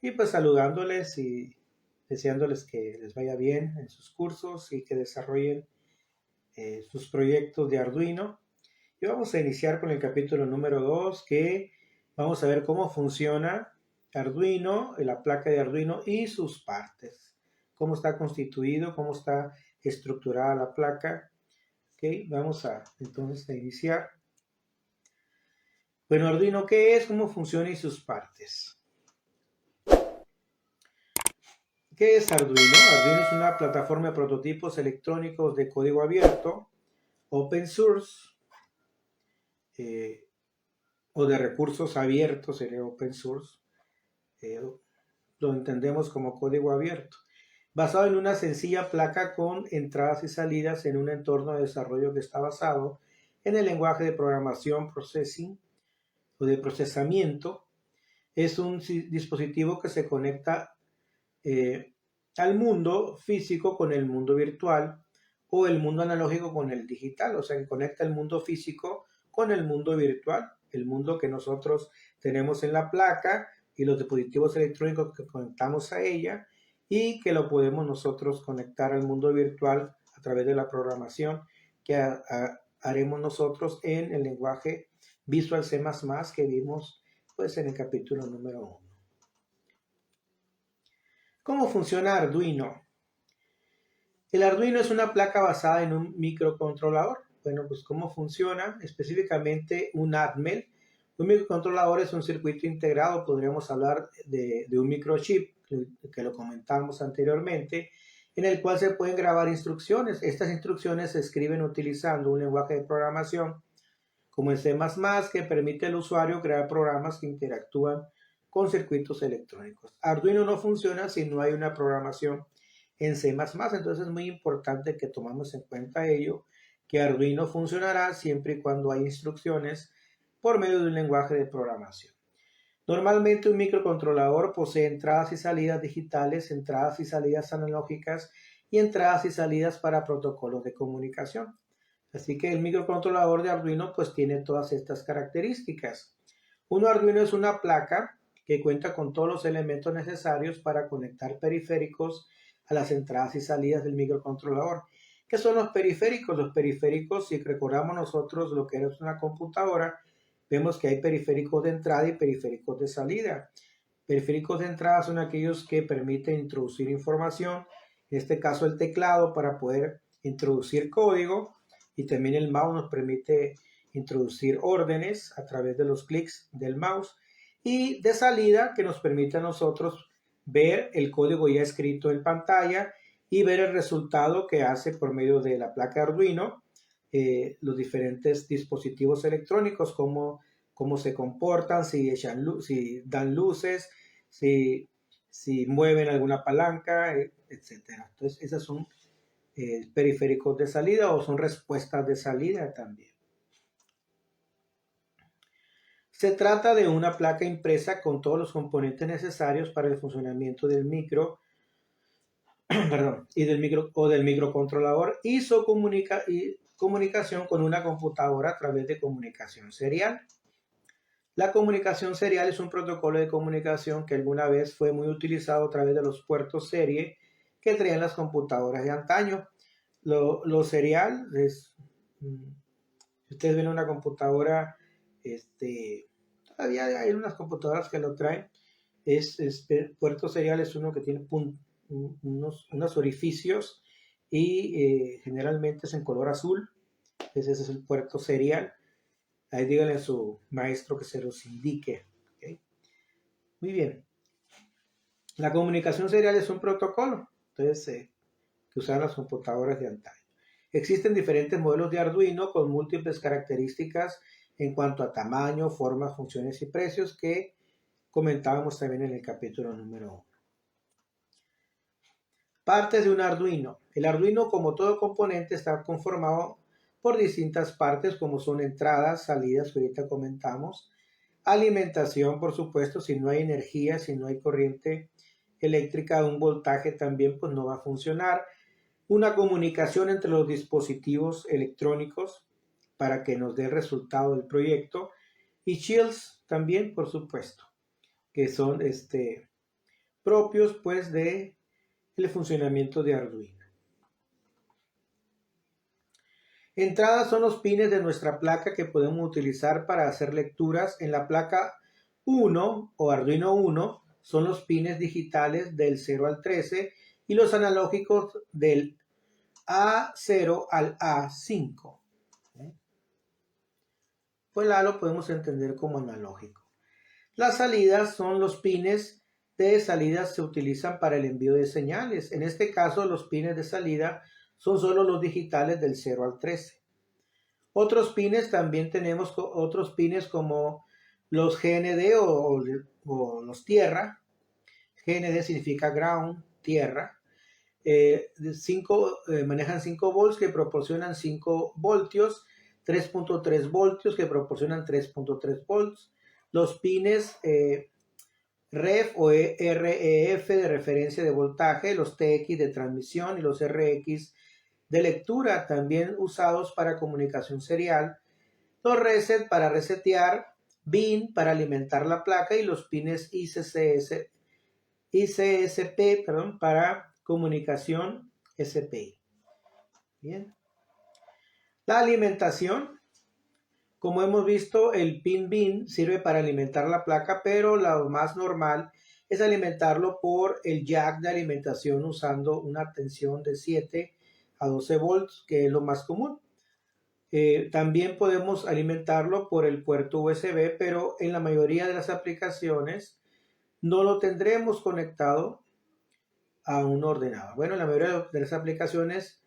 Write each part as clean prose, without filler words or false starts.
Y pues saludándoles y deseándoles que les vaya bien en sus cursos y que desarrollen sus proyectos de Arduino. Y vamos a iniciar con el capítulo número 2, que vamos a ver cómo funciona Arduino, la placa de Arduino y sus partes. Cómo está constituido, cómo está estructurada la placa. Ok, vamos a entonces a iniciar. Bueno, Arduino, ¿qué es? ¿Cómo funciona y sus partes? ¿Qué es Arduino? Arduino es una plataforma de prototipos electrónicos de código abierto, open source, o de recursos abiertos, sería open source, lo entendemos como código abierto, basado en una sencilla placa con entradas y salidas en un entorno de desarrollo que está basado en el lenguaje de programación processing o de procesamiento. Es un dispositivo que se conecta al mundo físico con el mundo virtual o el mundo analógico con el digital, o sea que conecta el mundo físico con el mundo virtual, el mundo que nosotros tenemos en la placa y los dispositivos electrónicos que conectamos a ella y que lo podemos nosotros conectar al mundo virtual a través de la programación que haremos nosotros en el lenguaje Visual C++ que vimos pues en el capítulo número 1. ¿Cómo funciona Arduino? El Arduino es una placa basada en un microcontrolador. Bueno, pues ¿cómo funciona? Específicamente un Atmel. Un microcontrolador es un circuito integrado, podríamos hablar de un microchip, que lo comentamos anteriormente, en el cual se pueden grabar instrucciones. Estas instrucciones se escriben utilizando un lenguaje de programación como el C++, que permite al usuario crear programas que interactúan con circuitos electrónicos. Arduino no funciona si no hay una programación en C++, entonces es muy importante que tomemos en cuenta ello, que Arduino funcionará siempre y cuando hay instrucciones por medio de un lenguaje de programación. Normalmente un microcontrolador posee entradas y salidas digitales, entradas y salidas analógicas y entradas y salidas para protocolos de comunicación. Así que el microcontrolador de Arduino pues tiene todas estas características. Un Arduino es una placa que cuenta con todos los elementos necesarios para conectar periféricos a las entradas y salidas del microcontrolador. ¿Qué son los periféricos? Los periféricos, si recordamos nosotros lo que es una computadora, vemos que hay periféricos de entrada y periféricos de salida. Periféricos de entrada son aquellos que permiten introducir información, en este caso el teclado para poder introducir código, y también el mouse nos permite introducir órdenes a través de los clics del mouse, y de salida que nos permite a nosotros ver el código ya escrito en pantalla y ver el resultado que hace por medio de la placa Arduino los diferentes dispositivos electrónicos, cómo se comportan, si dan luces, si mueven alguna palanca, etcétera. Entonces, esas son periféricos de salida o son respuestas de salida también. Se trata de una placa impresa con todos los componentes necesarios para el funcionamiento del micro, del microcontrolador y su comunicación con una computadora a través de comunicación serial. La comunicación serial es un protocolo de comunicación que alguna vez fue muy utilizado a través de los puertos serie que traían las computadoras de antaño. Lo serial es, si ustedes ven una computadora, todavía hay unas computadoras que lo traen, puerto serial es uno que tiene unos orificios y generalmente es en color azul. Ese es el puerto serial. Ahí díganle a su maestro que se los indique. ¿Okay? Muy bien. La comunicación serial es un protocolo, entonces, que usan las computadoras de antaño. Existen diferentes modelos de Arduino con múltiples características en cuanto a tamaño, forma, funciones y precios que comentábamos también en el capítulo número 1. Partes de un Arduino. El Arduino, como todo componente, está conformado por distintas partes como son entradas, salidas, que ahorita comentamos, alimentación, por supuesto, si no hay energía, si no hay corriente eléctrica, un voltaje también pues no va a funcionar, una comunicación entre los dispositivos electrónicos para que nos dé el resultado del proyecto, y shields también, por supuesto, que son propios pues de el funcionamiento de Arduino. Entradas son los pines de nuestra placa que podemos utilizar para hacer lecturas. En la placa 1 o Arduino 1 son los pines digitales del 0 al 13 y los analógicos del A0 al A5. Pues la lo podemos entender como analógico. Las salidas son los pines de salida, se utilizan para el envío de señales. En este caso, los pines de salida son solo los digitales del 0 al 13. Otros pines también tenemos otros pines como los GND o los tierra. GND significa ground, tierra. Manejan 5 volts que proporcionan 5 voltios, 3.3 voltios que proporcionan 3.3 volts. Los pines REF o REF de referencia de voltaje, los TX de transmisión y los RX de lectura, también usados para comunicación serial, los reset para resetear, bin para alimentar la placa y los pines ICSP para comunicación SPI. Bien. La alimentación, como hemos visto, el pin bin sirve para alimentar la placa, pero lo más normal es alimentarlo por el jack de alimentación usando una tensión de 7 a 12 volts, que es lo más común. También podemos alimentarlo por el puerto USB, pero en la mayoría de las aplicaciones no lo tendremos conectado a un ordenador. Bueno, en la mayoría de las aplicaciones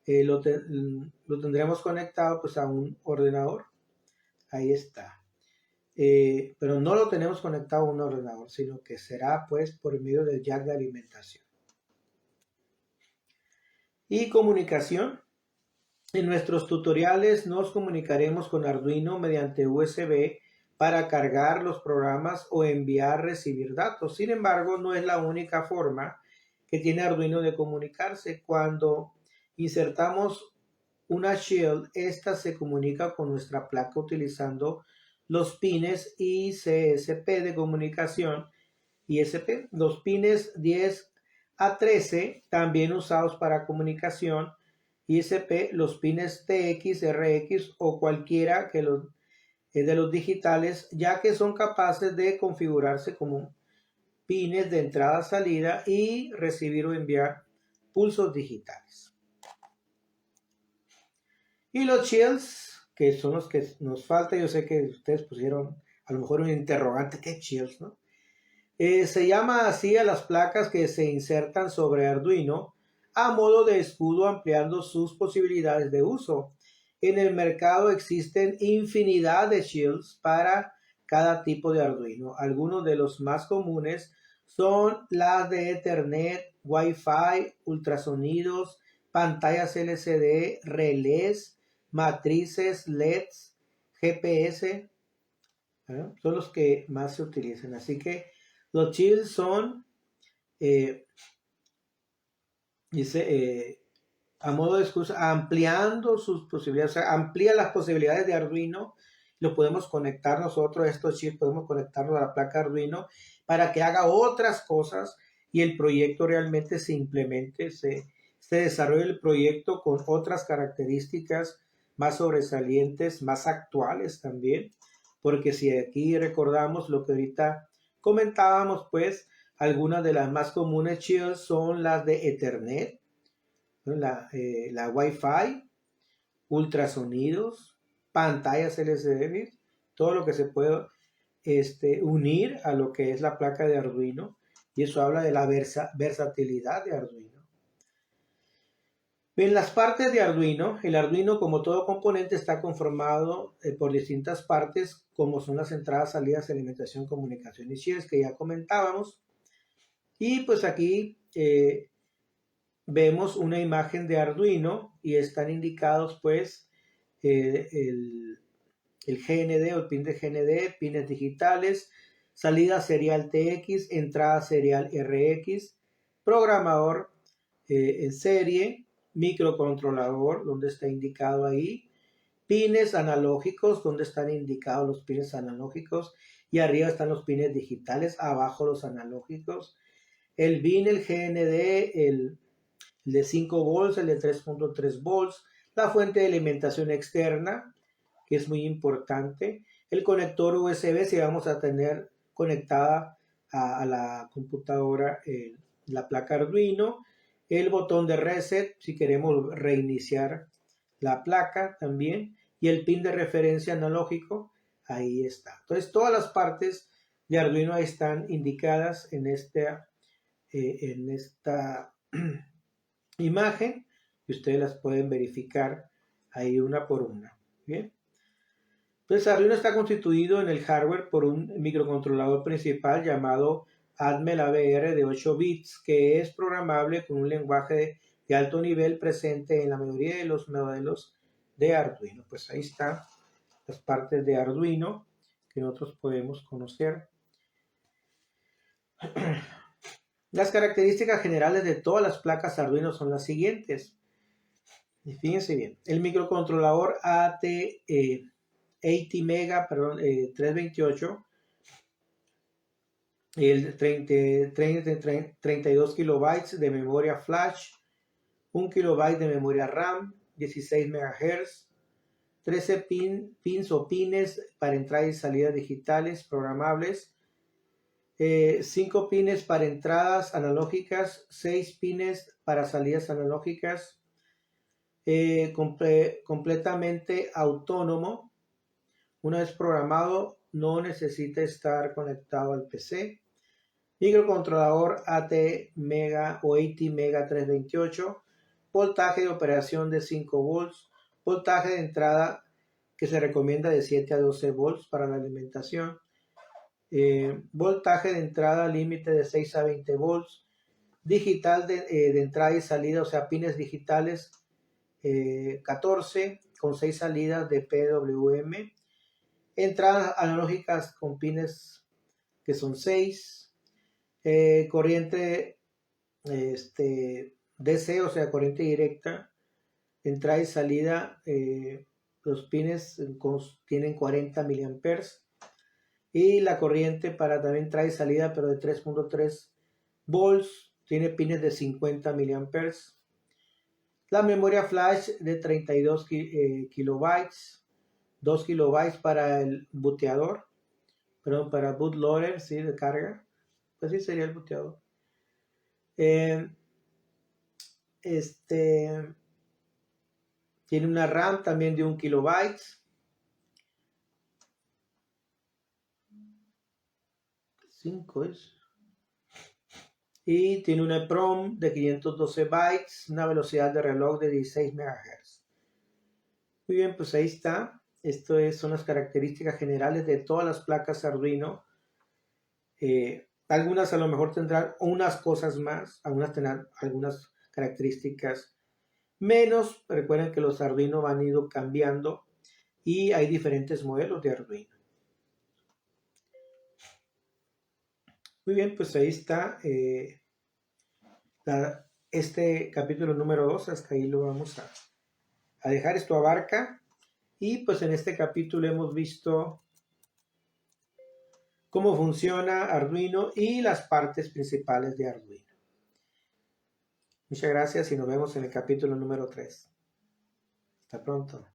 lo tendremos conectado pues a un ordenador. Ahí está. Pero no lo tenemos conectado a un ordenador, sino que será pues por medio del jack de alimentación. Y comunicación. En nuestros tutoriales nos comunicaremos con Arduino mediante USB para cargar los programas o enviar, recibir datos. Sin embargo, no es la única forma que tiene Arduino de comunicarse. Cuando insertamos una shield, esta se comunica con nuestra placa utilizando los pines ICSP de comunicación ISP. Los pines 10 a 13 también usados para comunicación ISP, los pines TX, RX o cualquiera que de los digitales, ya que son capaces de configurarse como pines de entrada-salida y recibir o enviar pulsos digitales. Y los shields, que son los que nos falta, yo sé que ustedes pusieron a lo mejor un interrogante, ¿qué shields, no? Se llama así a las placas que se insertan sobre Arduino a modo de escudo, ampliando sus posibilidades de uso. En el mercado existen infinidad de shields para cada tipo de Arduino. Algunos de los más comunes son las de Ethernet, Wi-Fi, ultrasonidos, pantallas LCD, relés, matrices, LEDs, GPS. Son los que más se utilizan. Así que los shields son a modo de excusa, ampliando sus posibilidades, o sea, amplía las posibilidades de Arduino. Lo podemos conectar nosotros, estos chips podemos conectarlos a la placa Arduino para que haga otras cosas y el proyecto realmente se implemente, se desarrolle el proyecto con otras características más sobresalientes, más actuales también, porque si aquí recordamos lo que ahorita comentábamos, pues algunas de las más comunes shields son las de Ethernet, ¿no? La Wi-Fi, ultrasonidos, pantallas LCD, todo lo que se puede unir a lo que es la placa de Arduino, y eso habla de la versatilidad de Arduino. En las partes de Arduino, el Arduino como todo componente está conformado por distintas partes, como son las entradas, salidas, alimentación, comunicación y shields que ya comentábamos. Y pues aquí vemos una imagen de Arduino y están indicados pues el GND o el pin de GND, pines digitales, salida serial TX, entrada serial RX, programador en serie, microcontrolador, donde está indicado ahí, pines analógicos, donde están indicados los pines analógicos, y arriba están los pines digitales, abajo los analógicos. el BIN, el GND, el de 5 volts, el de 3.3 volts, la fuente de alimentación externa, que es muy importante, el conector USB si vamos a tener conectada a la computadora la placa Arduino, el botón de reset si queremos reiniciar la placa también, y el pin de referencia analógico, ahí está. Entonces todas las partes de Arduino están indicadas en esta imagen, y ustedes las pueden verificar ahí una por una. Bien. Entonces Arduino está constituido en el hardware por un microcontrolador principal llamado Atmel ABR de 8 bits, que es programable con un lenguaje de alto nivel presente en la mayoría de los modelos de Arduino. Pues ahí están las partes de Arduino que nosotros podemos conocer. Las características generales de todas las placas Arduino son las siguientes. Y fíjense bien, el microcontrolador ATmega 328, el 32 kilobytes de memoria flash, 1 kilobyte de memoria RAM, 16 MHz, 13 pins o pines para entrada y salida digitales programables, 5 pines para entradas analógicas, 6 pines para salidas analógicas, completamente autónomo. Una vez programado, no necesita estar conectado al PC. Microcontrolador ATmega o ATmega 328, voltaje de operación de 5 volts, voltaje de entrada que se recomienda de 7 a 12 volts para la alimentación, voltaje de entrada límite de 6 a 20 volts, digital de entrada y salida, o sea, pines digitales 14 con 6 salidas de PWM, entradas analógicas con pines que son 6, corriente DC, o sea, corriente directa, entrada y salida, los pines tienen 40 miliamperes, y la corriente para también entrada y salida, pero de 3.3 volts, tiene pines de 50 miliamperes. La memoria flash de 32 kilobytes, 2 kilobytes para el booteador, perdón, para bootloader, ¿sí? De carga, pues sí sería el booteador. Tiene una RAM también de 1 kilobyte. Y tiene una EEPROM de 512 bytes, una velocidad de reloj de 16 MHz. Muy bien, pues ahí está. Son las características generales de todas las placas Arduino. Algunas a lo mejor tendrán unas cosas más, algunas tendrán algunas características menos. Recuerden que los Arduino han ido cambiando y hay diferentes modelos de Arduino. Muy bien, pues ahí está este capítulo número 2. Hasta ahí lo vamos a dejar. Esto abarca, y pues en este capítulo hemos visto cómo funciona Arduino y las partes principales de Arduino. Muchas gracias y nos vemos en el capítulo número 3. Hasta pronto.